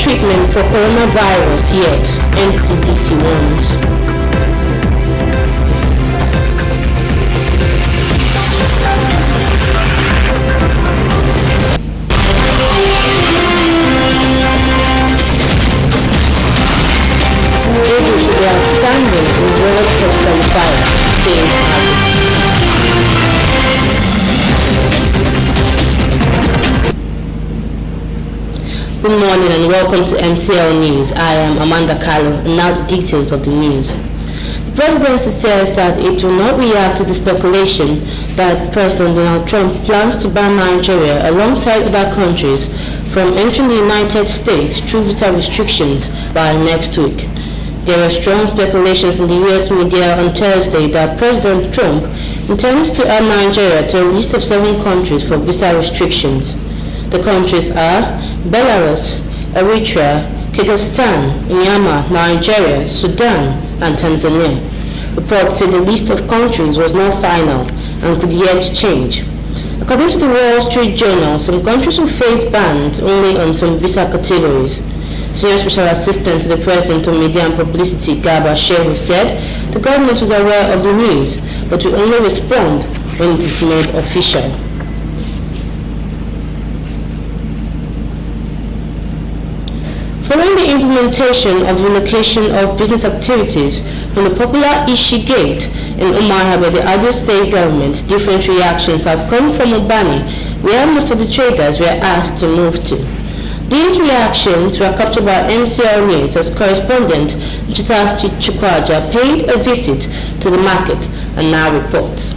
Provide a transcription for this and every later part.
treatment for coronavirus yet, MCDC warns. Outstanding in World Cup qualifier, says Good morning and welcome to MCL News. I am Amanda Carlo, and now the details of the news. The presidency says that it will not react to the speculation that President Donald Trump plans to ban Nigeria alongside other countries from entering the United States through visa restrictions by next week. There were strong speculations in the U.S. media on Thursday that President Trump intends to add Nigeria to a list of 7 countries for visa restrictions. The countries are Belarus, Eritrea, Kyrgyzstan, Myanmar, Nigeria, Sudan, and Tanzania. Reports say the list of countries was not final and could yet change. According to the Wall Street Journal, some countries will face bans only on some visa categories. Senior Special Assistant to the President on Media and Publicity, Garba Shehu, said the government was aware of the news, but will only respond when it is made official. Following the implementation of the relocation of business activities from the popular Ishi Gate in Umuahia by the Abia State government, different reactions have come from Ubani, where most of the traders were asked to move to. These reactions were captured by MCL News as correspondent Chita Chukwaja paid a visit to the market and now reports.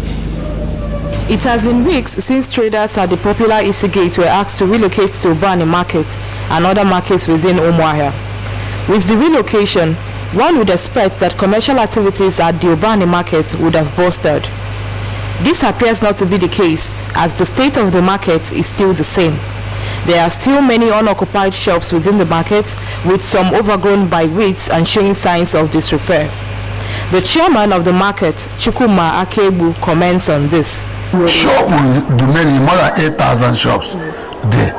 It has been weeks since traders at the popular Isi Gate were asked to relocate to Ubani Market and other markets within Umuahia. With the relocation, one would expect that commercial activities at the Ubani Market would have bolstered. This appears not to be the case, as the state of the market is still the same. There are still many unoccupied shops within the market, with some overgrown by weeds and showing signs of disrepair. The chairman of the market, Chukuma Akebu, comments on this. Shop will do many, more than 8,000 shops there.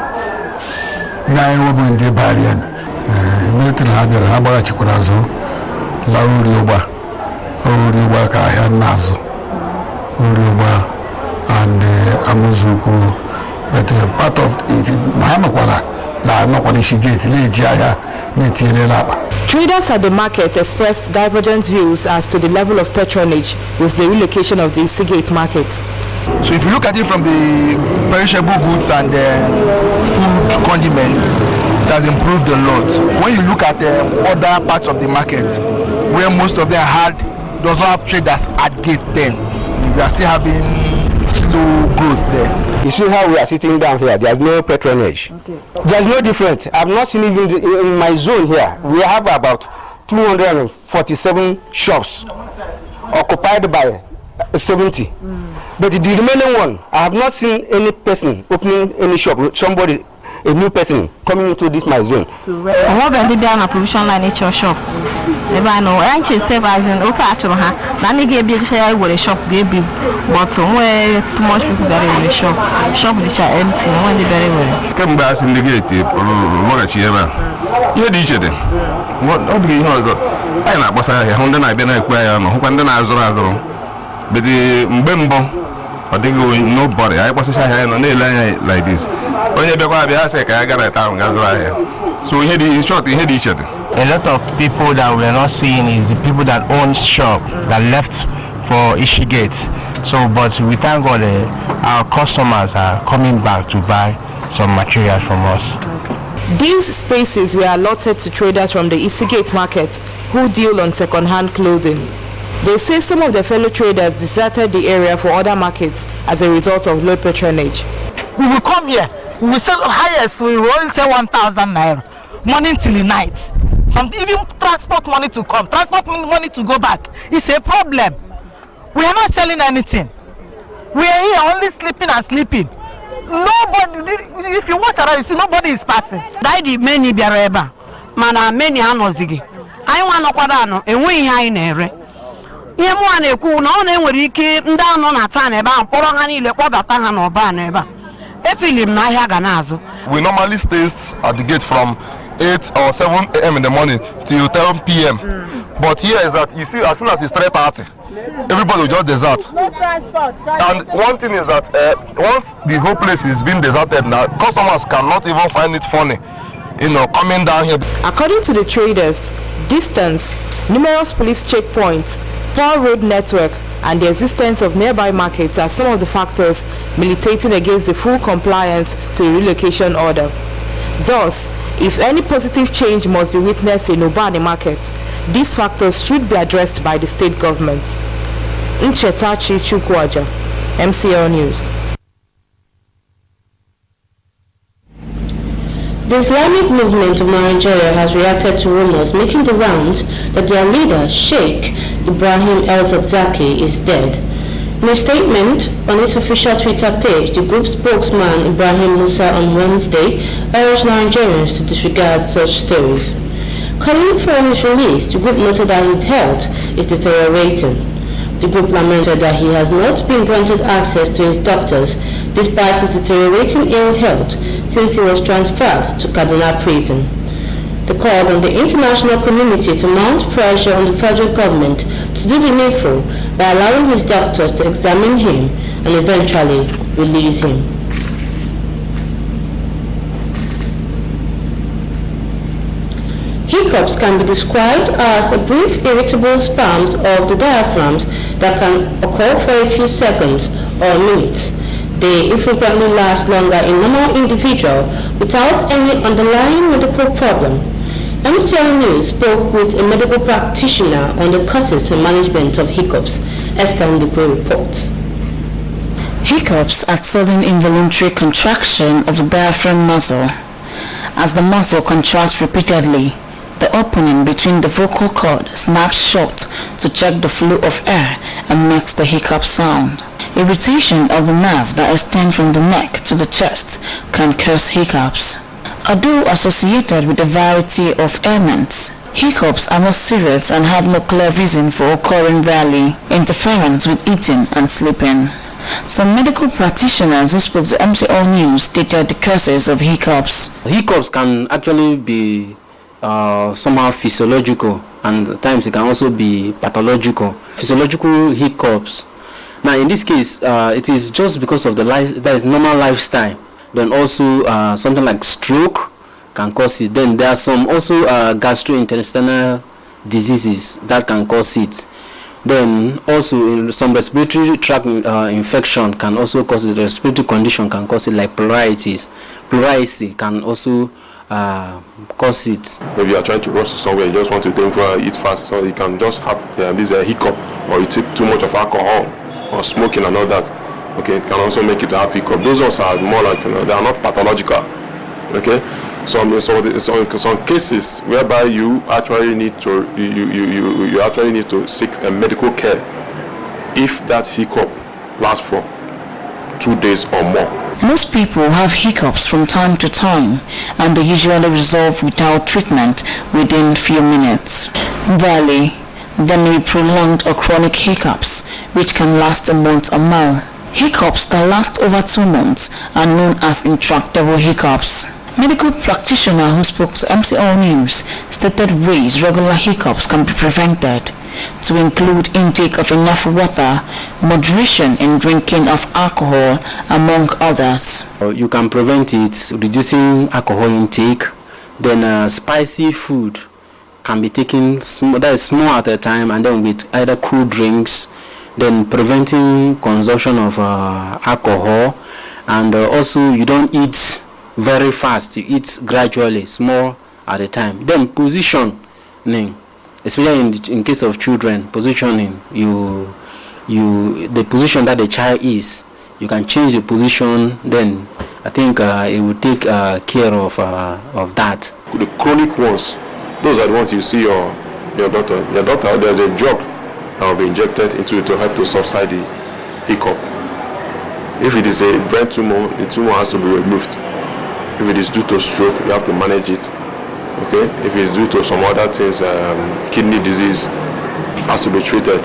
9 will be in the barrier. Milton Haber, Habara Chukurazo, Laurioba, Uriba Kaya Nazo, Uriba, and Amuzuku. But part of it is Traders at the market expressed divergent views as to the level of patronage with the relocation of the Isigate market. So if you look at it from the perishable goods and food condiments, it has improved a lot. When you look at other parts of the market, where most of them does not have traders at gate 10, we are still having slow growth there. You see how we are sitting down here, there is no patronage. Okay. There is no difference. I have not seen even in my zone here, we have about 247 shops occupied by 70. But the remaining one, I have not seen any person opening any shop, somebody, a new person coming into this my zone. I have a provision line at your shop. If I know, I actually say as an auto actual hand, then they gave you share with a shop, gave you, but where too much people got in the shop which are empty, when they very well. Come back in the gate, what a cheer. You did it. What do you know? I know, but I have been acquired, who then as well. But the Mbembo, I think nobody, I was on the line like this. When you don't have a second, I got a town, so he had in short, he had each other. A lot of people that we are not seeing is the people that own shop that left for Ishigate. So, but we thank God our customers are coming back to buy some materials from us. These spaces were allotted to traders from the Isigate market who deal on second-hand clothing. They say some of their fellow traders deserted the area for other markets as a result of low patronage. We will come here, we will sell highest, we will only sell 1,000 naira, morning till the night. Even transport money to come, transport money to go back. It's a problem. We are not selling anything. We are here only sleeping and sleeping. Nobody, if you watch around, you see nobody is passing. Daddy many biareba, mana many anozigi. I want to quadano, and we high nere. Yemwane ku na ọ na-enwere ike ndị anọ na taa na ebe a mkpọrọ ha niile kpọbata ha n'ọba na ebe a. Efilim na ahịa ga na-azụ. We normally stay at the gate from 8 or 7 a.m. in the morning till 10 p.m. But here is that you see, as soon as it's 3:30, everybody will just desert. No transport. And one thing is that once the whole place is being deserted now, customers cannot even find it funny, coming down here. According to the traders, distance, numerous police checkpoints, poor road network, and the existence of nearby markets are some of the factors militating against the full compliance to the relocation order. Thus, if any positive change must be witnessed in Ubani markets, these factors should be addressed by the state government. Nchetachi Chukwaja, MCL News. The Islamic movement of Nigeria has reacted to rumors making the rounds that their leader, Sheikh Ibrahim El-Zakzaki, is dead. In a statement on its official Twitter page, the group's spokesman Ibrahim Musa on Wednesday urged Nigerians to disregard such stories. Calling for his release, the group noted that his health is deteriorating. The group lamented that he has not been granted access to his doctors despite his deteriorating ill health since he was transferred to Kaduna prison. They called on the international community to mount pressure on the federal government to do the needful by allowing his doctors to examine him and eventually release him. Hiccups can be described as a brief irritable spasms of the diaphragms that can occur for a few seconds or minutes. They infrequently last longer in normal individuals without any underlying medical problem. MCL News spoke with a medical practitioner on the causes and management of hiccups. Esther Ndipwe reports. Hiccups are sudden involuntary contraction of the diaphragm muscle. As the muscle contracts repeatedly, the opening between the vocal cord snaps shut to check the flow of air and makes the hiccup sound. Irritation of the nerve that extends from the neck to the chest can cause hiccups. Although associated with a variety of ailments, hiccups are not serious and have no clear reason for occurring rarely, interference with eating and sleeping. Some medical practitioners who spoke to MCL News stated the causes of hiccups. Hiccups can actually be somehow physiological, and at times it can also be pathological. Physiological hiccups. Now in this case, it is just because of that is normal lifestyle. Then also something like stroke can cause it. Then there are some also gastrointestinal diseases that can cause it. Then also in some respiratory tract infection can also cause it. Respiratory condition can cause it, like pleuritis. Pleurisy can also cause it. Maybe you are trying to rush somewhere, you just want to eat fast, so you can just have this hiccup, or you take too much of alcohol or smoking and all that. Okay, it can also make it have hiccup. Those ones are more like, they are not pathological. Okay, so in some cases whereby you actually need to you actually need to seek a medical care if that hiccup lasts for 2 days or more. Most people have hiccups from time to time, and they usually resolve without treatment within few minutes. Rarely, there may be prolonged or chronic hiccups, which can last a month or more. Hiccups that last over 2 months are known as intractable hiccups. Medical practitioner who spoke to MCL News stated ways regular hiccups can be prevented, to include intake of enough water, moderation in drinking of alcohol, among others. You can prevent it reducing alcohol intake. Then spicy food can be taken small at a time, and then with either cool drinks. Then preventing consumption of alcohol, and also you don't eat very fast. You eat gradually, small at a time. Then positioning, especially in case of children, positioning. The position that the child is, you can change the position. Then I think it will take care of that. The chronic ones, those are the ones you see your doctor. Your doctor, there's a drug that will be injected into it to help to subside the hiccup. If it is a brain tumor, the tumor has to be removed. If it is due to stroke, you have to manage it. Okay. If it's due to some other things, kidney disease, has to be treated.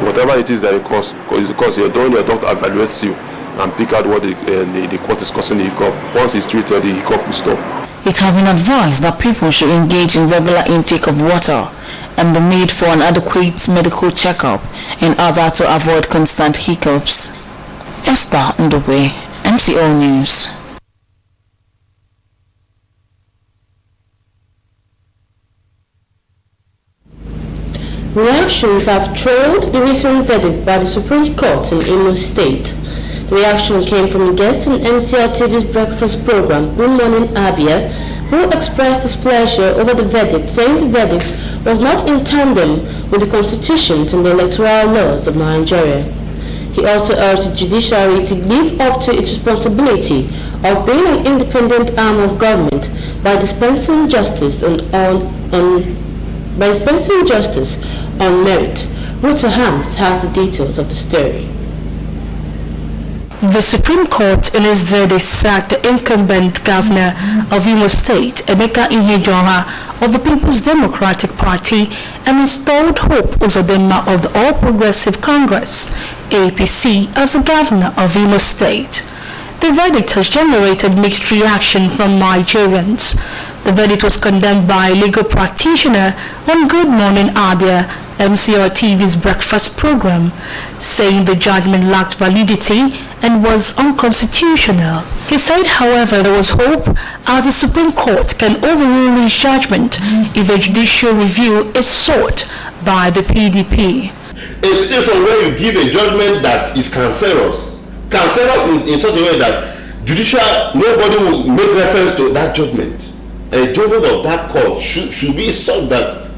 Whatever it is that it causes, because your doctor evaluates you and pick out what is causing the hiccup. Once it's treated, the hiccup will stop. It has been advised that people should engage in regular intake of water and the need for an adequate medical checkup in order to avoid constant hiccups. Esther Ndowe, MCL News. Reactions have trailed the recent verdict by the Supreme Court in Imo State. The reaction came from guests in MCLTV's breakfast program, Good Morning Abia, who expressed displeasure over the verdict, saying the verdict was not in tandem with the constitutions and the electoral laws of Nigeria. He also urged the judiciary to live up to its responsibility of being an independent arm of government by dispensing justice on merit. Ruto Hams has the details of the story. The Supreme Court in its verdict sacked the incumbent governor of Imo State, Emeka Ihejoha, of the People's Democratic Party and installed Hope Uzodinma of the All Progressive Congress, APC, as the governor of Imo State. The verdict has generated mixed reaction from Nigerians. The verdict was condemned by a legal practitioner on Good Morning Abia, MCLTV's breakfast program, saying the judgment lacked validity and was unconstitutional. He said, however, there was hope as the Supreme Court can overrule his judgment if a judicial review is sought by the PDP. A situation where you give a judgment that is cancerous in such a way that nobody will make reference to that judgment. A judgment of that court should be such that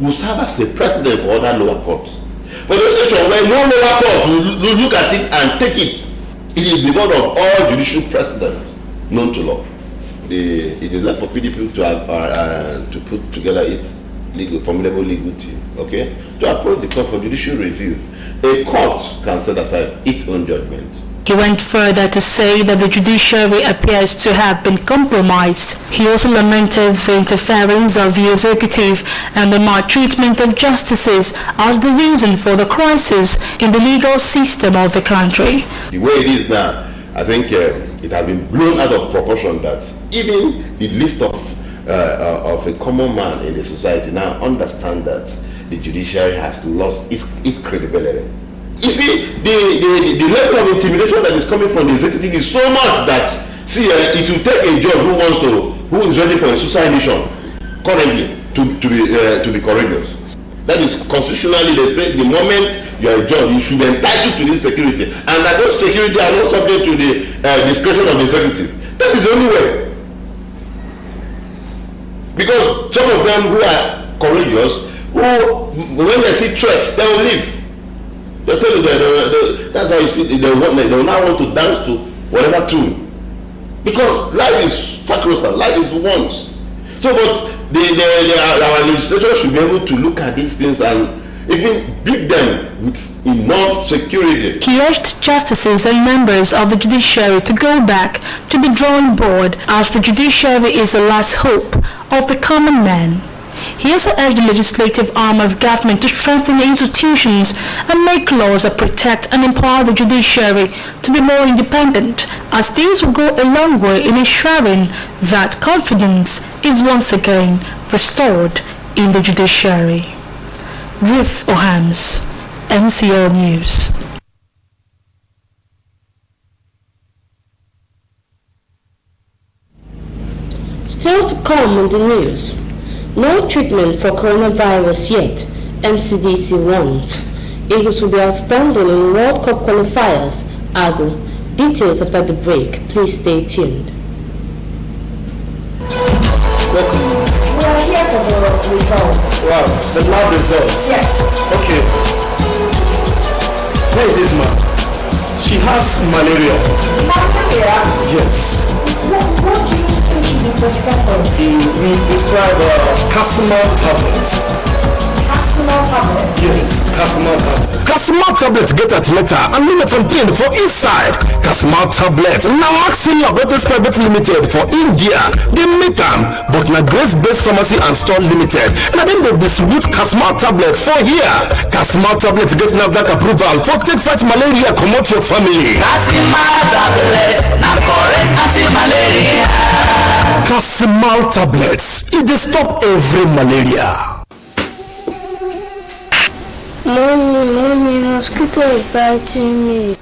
will serve as a precedent for other lower courts. But a situation where no lower court will look at it and take it, it is because of all judicial precedents known to law. It is left for PDP to put together its formidable legal team, okay, to approach the court for judicial review. A court can set aside its own judgment. He went further to say that the judiciary appears to have been compromised. He also lamented the interference of the executive and the maltreatment of justices as the reason for the crisis in the legal system of the country. The way it is now, I think it has been blown out of proportion that even the list of a common man in the society now understand that the judiciary has lost its credibility. You see, the level of intimidation that is coming from the executive is so much that, it will take a judge who is ready for a suicide mission currently to be courageous. That is constitutionally, they say the moment you are a judge, you should be entitled to this security, and that those security are not subject to the discretion of the executive. That is the only way. Because some of them who are courageous, when they see threats, they will leave. They tell you that's how you see they will now want to dance to whatever tune, because life is sacrosanct, life is once. So, but our administration should be able to look at these things and even beat them with enough security. He urged justices and members of the judiciary to go back to the drawing board, as the judiciary is the last hope of the common man. He also urged the legislative arm of government to strengthen the institutions and make laws that protect and empower the judiciary to be more independent, as these will go a long way in ensuring that confidence is once again restored in the judiciary. Ruth Ohams, MCL News. Still to come on the news. No treatment for coronavirus yet, NCDC warns. Eagles will be outstanding in World Cup qualifiers. Agu. Details after the break. Please stay tuned. Welcome. We are here for the results. Wow, the lab results? Yes. Okay. Where is this man? She has malaria. Malaria? Yes. What do you think should be prescribed for? We prescribe Casimir tablets. Casimir tablets? Yes, Casimir tablets. Casimir tablets get at letter and limit from 3 for inside. Casimir tablets. Now Maxine Laboratories Private Limited for India. They make them, but na Grace-based pharmacy and store limited. Now then they distribute Casimir tablets for here. Casimir tablets get NAFDAC approval for take fight malaria, come out your family. Casimir tablets, na correct anti-malaria. Casimal tablets. It dey stop every malaria. Mommy, mosquito is biting me.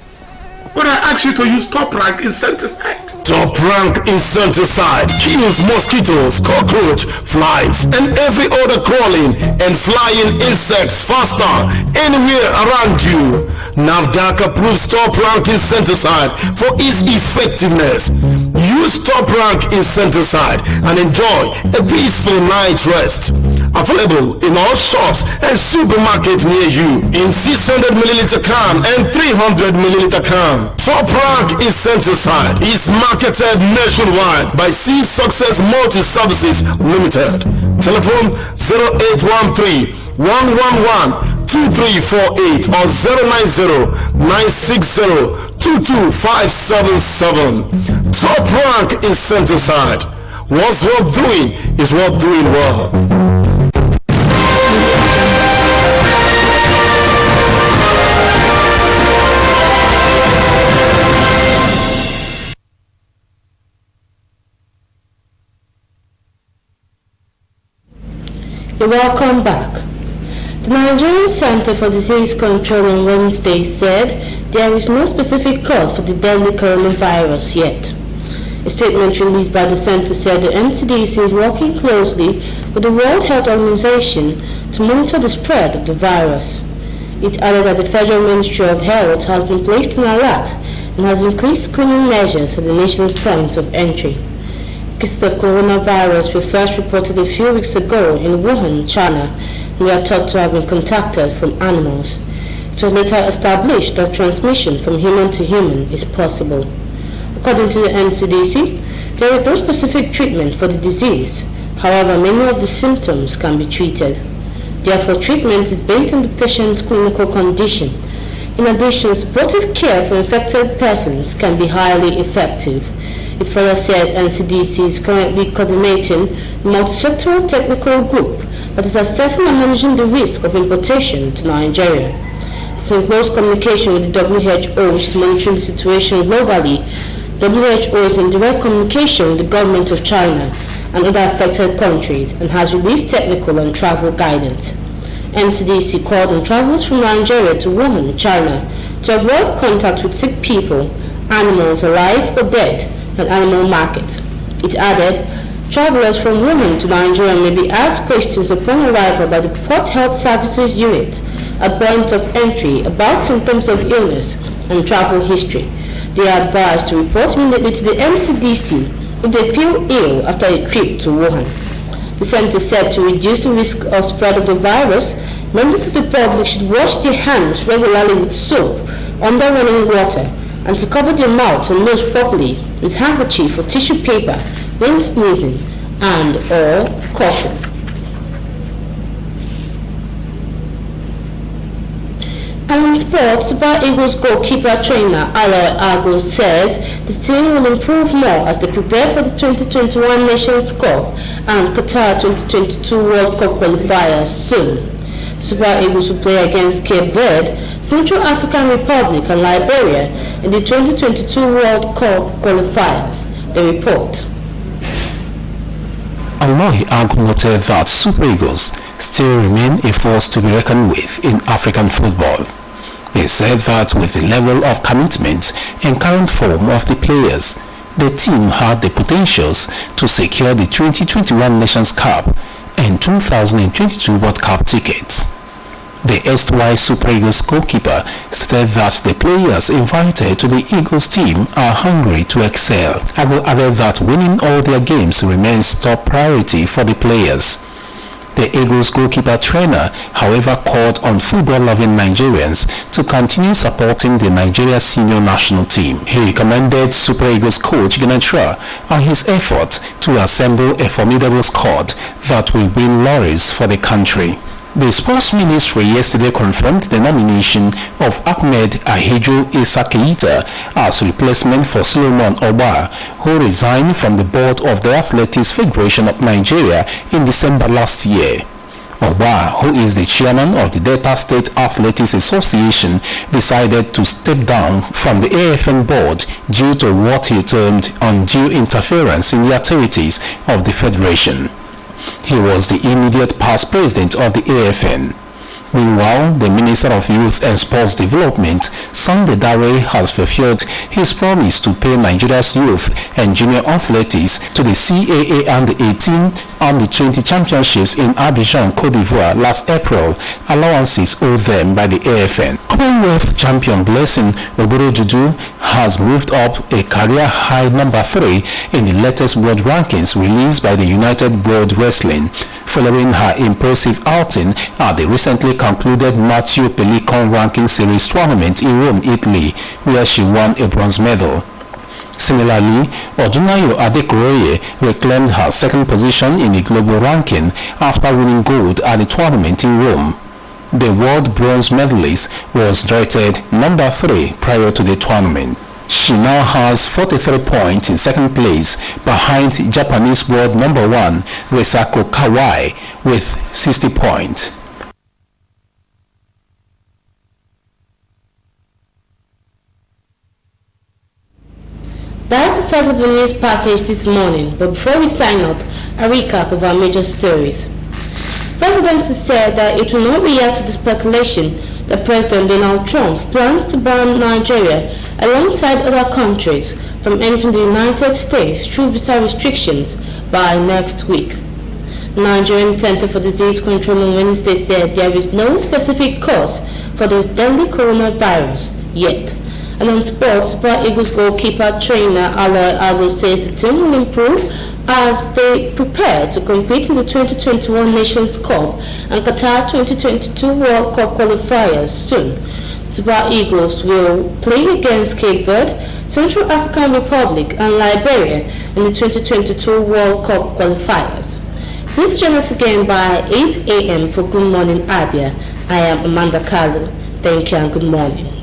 But I asked you to use Top Rank insecticide. Top Rank insecticide kills mosquitoes, cockroach, flies, and every other crawling and flying insects faster anywhere around you. NAFDAC approves Top Rank insecticide for its effectiveness. Use Top Rank insecticide and enjoy a peaceful night rest. Available in all shops and supermarkets near you in 600 milliliter can and 300 milliliter can. Top Rank insecticide is marketed nationwide by C Success Multi Services Limited. Telephone 0813 111 2348 or 090 960 22577. Top Rank insecticide. What's worth doing is worth doing well. Welcome back. The Nigerian Center for Disease Control on Wednesday said there is no specific cause for the deadly coronavirus yet. A statement released by the center said the NCDC is working closely with the World Health Organization to monitor the spread of the virus. It added that the Federal Ministry of Health has been placed on alert and has increased screening measures at the nation's points of entry. Cases of coronavirus were first reported a few weeks ago in Wuhan, China, and were thought to have been contacted from animals. It was later established that transmission from human to human is possible. According to the NCDC, there is no specific treatment for the disease. However, many of the symptoms can be treated. Therefore, treatment is based on the patient's clinical condition. In addition, supportive care for infected persons can be highly effective. It further said NCDC is currently coordinating a multi-sectoral technical group that is assessing and managing the risk of importation to Nigeria. This in close communication with the WHO, which is monitoring the situation globally. WHO is in direct communication with the government of China and other affected countries and has released technical and travel guidance. NCDC called on travelers from Nigeria to Wuhan, China, to avoid contact with sick people, animals alive or dead, and animal markets. It added, travelers from Wuhan to Nigeria may be asked questions upon arrival by the Port Health Services Unit at point of entry about symptoms of illness and travel history. They are advised to report immediately to the NCDC if they feel ill after a trip to Wuhan. The center said to reduce the risk of spread of the virus, members of the public should wash their hands regularly with soap under running water and to cover their mouths and nose properly with handkerchief or tissue paper when sneezing and or coughing. And in sports, Super Eagles goalkeeper trainer Aloy Agbo says the team will improve more as they prepare for the 2021 Nations Cup and Qatar 2022 World Cup qualifiers soon. Super Eagles will play against Cape Verde, Central African Republic and Liberia in the 2022 World Cup qualifiers. The report. Aloy Agbo noted that Super Eagles still remain a force to be reckoned with in African football. He said that with the level of commitment and current form of the players, the team had the potentials to secure the 2021 Nations Cup and 2022 World Cup tickets. The erstwhile Super Eagles goalkeeper said that the players invited to the Eagles team are hungry to excel. Agbo added that winning all their games remains top priority for the players. The Eagles goalkeeper trainer, however, called on football-loving Nigerians to continue supporting the Nigeria senior national team. He commended Super Eagles coach Ganatra on his effort to assemble a formidable squad that will win laurels for the country. The Sports Ministry yesterday confirmed the nomination of Ahmed Ahijo Issa Keita as replacement for Solomon Oba, who resigned from the board of the Athletics Federation of Nigeria in December last year. Oba, who is the chairman of the Delta State Athletics Association, decided to step down from the AFN board due to what he termed undue interference in the activities of the federation. He was the immediate past president of the AFN. Meanwhile, the Minister of Youth and Sports Development, Sunday Dare, has fulfilled his promise to pay Nigeria's youth and junior athletes to the CAA Under 18 Under 20 Championships in Abidjan, Cote d'Ivoire last April, allowances owed them by the AFN. Commonwealth champion Blessing Oboro-Judu has moved up a career-high number 3 in the latest world rankings released by the United World Wrestling, following her impressive outing at the recently concluded Matthew Pellicon Ranking Series tournament in Rome, Italy, where she won a bronze medal. Similarly, Odunayo Adekoroye reclaimed her second position in the global ranking after winning gold at the tournament in Rome. The world bronze medalist was rated number 3 prior to the tournament. She now has 43 points in second place behind Japanese world number 1 Risako Kawai with 60 points. That's the start of the news package this morning, but before we sign out, a recap of our major stories. Presidency said that it will not react to the speculation that President Donald Trump plans to ban Nigeria alongside other countries from entering the United States through visa restrictions by next week. The Nigerian Center for Disease Control on Wednesday said there is no specific cause for the deadly coronavirus yet. And on sports, Super Eagles goalkeeper trainer Aloy Ago says the team will improve as they prepare to compete in the 2021 Nations Cup and Qatar 2022 World Cup qualifiers soon. Super Eagles will play against Cape Verde, Central African Republic and Liberia in the 2022 World Cup qualifiers. Please join us again by 8 a.m. for Good Morning Abia. I am Amanda Kalu. Thank you and good morning.